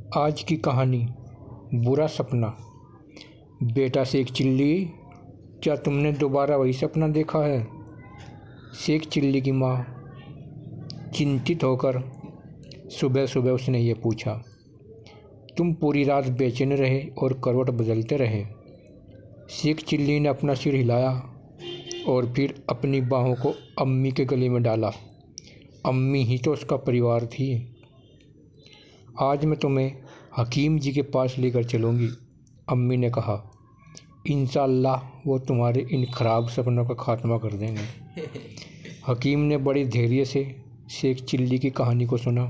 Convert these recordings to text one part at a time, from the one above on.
आज की कहानी बुरा सपना। बेटा शेख चिल्ली, क्या तुमने दोबारा वही सपना देखा है? शेख चिल्ली की माँ चिंतित होकर सुबह सुबह उसने ये पूछा। तुम पूरी रात बेचैन रहे और करवट बदलते रहे। शेख चिल्ली ने अपना सिर हिलाया और फिर अपनी बाहों को अम्मी के गले में डाला। अम्मी ही तो उसका परिवार थी। आज मैं तुम्हें हकीम जी के पास लेकर चलूँगी, अम्मी ने कहा। इंशाअल्लाह वो तुम्हारे इन खराब सपनों का खात्मा कर देंगे। हकीम ने बड़े धैर्य से शेख चिल्ली की कहानी को सुना।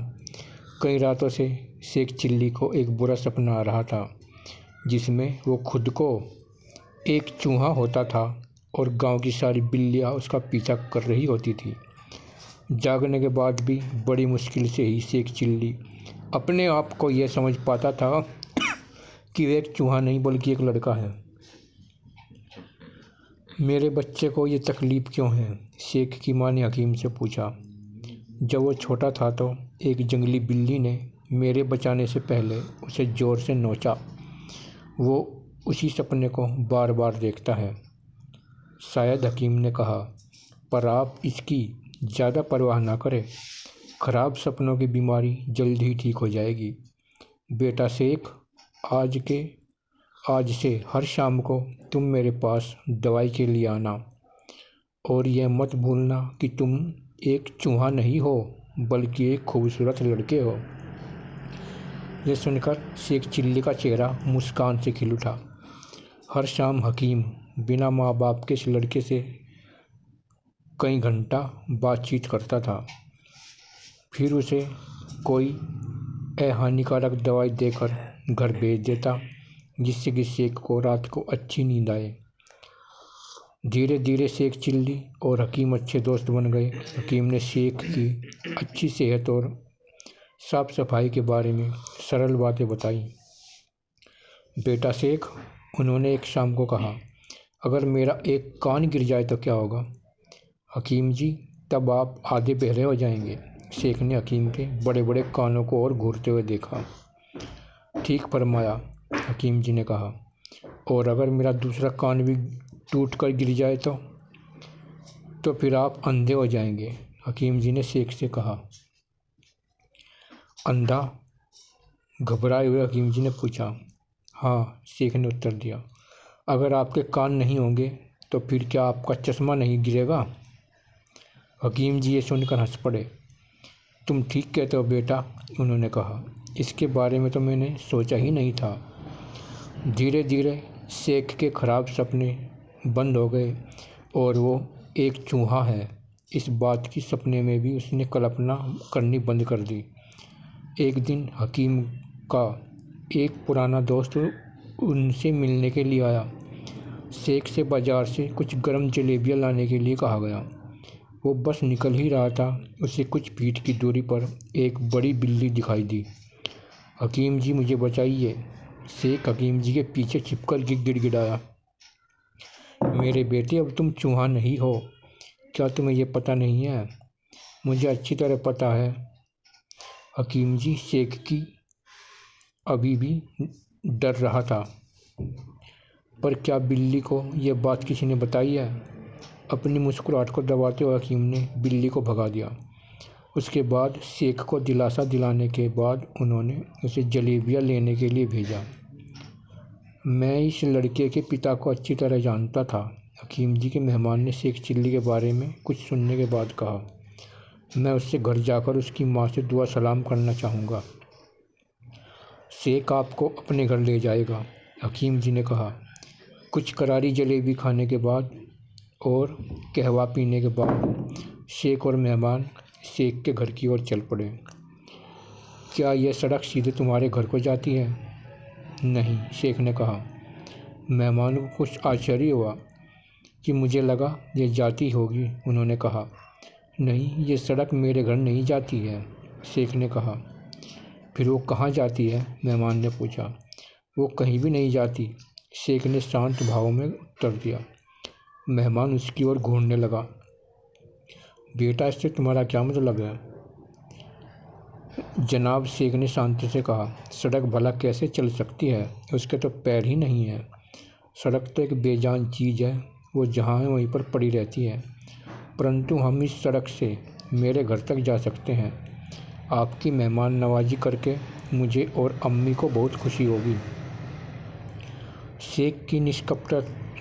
कई रातों से शेख चिल्ली को एक बुरा सपना आ रहा था, जिसमें वो खुद को एक चूहा होता था और गांव की सारी बिल्लियाँ उसका पीछा कर रही होती थी। जागने के बाद भी बड़ी मुश्किल से ही शेख चिल्ली अपने आप को यह समझ पाता था कि वह एक चूहा नहीं बल्कि एक लड़का है। मेरे बच्चे को ये तकलीफ़ क्यों है? शेख की माँ ने हकीम से पूछा। जब वो छोटा था तो एक जंगली बिल्ली ने मेरे बचाने से पहले उसे ज़ोर से नोचा। वो उसी सपने को बार बार देखता है, शायद, हकीम ने कहा। पर आप इसकी ज़्यादा परवाह ना करें। खराब सपनों की बीमारी जल्द ही ठीक हो जाएगी। बेटा शेख, आज से हर शाम को तुम मेरे पास दवाई के लिए आना, और यह मत भूलना कि तुम एक चूहा नहीं हो बल्कि एक खूबसूरत लड़के हो। यह सुनकर शेख चिल्ली का चेहरा मुस्कान से खिल उठा। हर शाम हकीम बिना माँ बाप के इस लड़के से कई घंटा बातचीत करता था, फिर उसे कोई हानिकारक दवाई देकर घर भेज देता, जिससे कि शेख को रात को अच्छी नींद आए। धीरे धीरे शेख चिल्ली और हकीम अच्छे दोस्त बन गए। हकीम ने शेख की अच्छी सेहत और साफ सफाई के बारे में सरल बातें बताई। बेटा शेख, उन्होंने एक शाम को कहा, अगर मेरा एक कान गिर जाए तो क्या होगा? हकीम जी, तब आप आधे बहरे हो जाएंगे। शेख ने हकीम के बड़े बड़े कानों को और घूरते हुए देखा। ठीक फरमाया, हकीम जी ने कहा। और अगर मेरा दूसरा कान भी टूट कर गिर जाए तो फिर आप अंधे हो जाएंगे, हकीम जी ने शेख से कहा। अंधा? घबराए हुए हकीम जी ने पूछा। हाँ, शेख ने उत्तर दिया। अगर आपके कान नहीं होंगे तो फिर क्या आपका चश्मा नहीं गिरेगा? हकीम जी ये सुनकर हंस पड़े। तुम ठीक कहते हो बेटा, उन्होंने कहा। इसके बारे में तो मैंने सोचा ही नहीं था। धीरे धीरे शेख के खराब सपने बंद हो गए और वो एक चूहा है इस बात की सपने में भी उसने कल्पना करनी बंद कर दी। एक दिन हकीम का एक पुराना दोस्त उनसे मिलने के लिए आया। शेख से बाज़ार से कुछ गर्म जलेबियाँ लाने के लिए कहा गया। वो बस निकल ही रहा था, उसे कुछ फीट की दूरी पर एक बड़ी बिल्ली दिखाई दी। हकीम जी, मुझे बचाइए। शेख हकीम जी के पीछे छिपकर गिड़गिड़ाया। मेरे बेटे, अब तुम चूहा नहीं हो। क्या तुम्हें ये पता नहीं है? मुझे अच्छी तरह पता है। हकीम जी, शेख की अभी भी डर रहा था। पर क्या बिल्ली को यह बात किसी ने बताई है? अपनी मुस्कुराहट को दबाते हुए हकीम ने बिल्ली को भगा दिया। उसके बाद शेख को दिलासा दिलाने के बाद उन्होंने उसे जलेबियाँ लेने के लिए भेजा। मैं इस लड़के के पिता को अच्छी तरह जानता था, हकीम जी के मेहमान ने शेख चिल्ली के बारे में कुछ सुनने के बाद कहा। मैं उससे घर जाकर उसकी माँ से दुआ सलाम करना चाहूँगा। शेख आपको अपने घर ले जाएगा, हकीम जी ने कहा। कुछ करारी जलेबी खाने के बाद और कहवा पीने के बाद शेख और मेहमान शेख के घर की ओर चल पड़े। क्या यह सड़क सीधे तुम्हारे घर को जाती है? नहीं, शेख ने कहा। मेहमानों को कुछ आश्चर्य हुआ कि मुझे लगा यह जाती होगी। उन्होंने कहा, नहीं, ये सड़क मेरे घर नहीं जाती है, शेख ने कहा। फिर वो कहाँ जाती है? मेहमान ने पूछा। वो कहीं भी नहीं जाती, शेख ने शांत भाव में उत्तर दिया। मेहमान उसकी ओर घूरने लगा। बेटा, इससे तुम्हारा क्या मतलब है? जनाब शेख ने शांति से कहा, सड़क भला कैसे चल सकती है, उसके तो पैर ही नहीं हैं। सड़क तो एक बेजान चीज़ है, वो जहाँ है वहीं पर पड़ी रहती है। परंतु हम इस सड़क से मेरे घर तक जा सकते हैं। आपकी मेहमान नवाजी करके मुझे और अम्मी को बहुत खुशी होगी। शेख की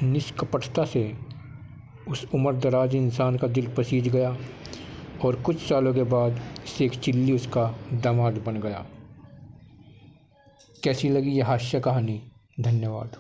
निष्कपटता से उस उम्रदराज इंसान का दिल पसीज गया और कुछ सालों के बाद शेख चिल्ली उसका दामाद बन गया। कैसी लगी यह हास्य कहानी? धन्यवाद।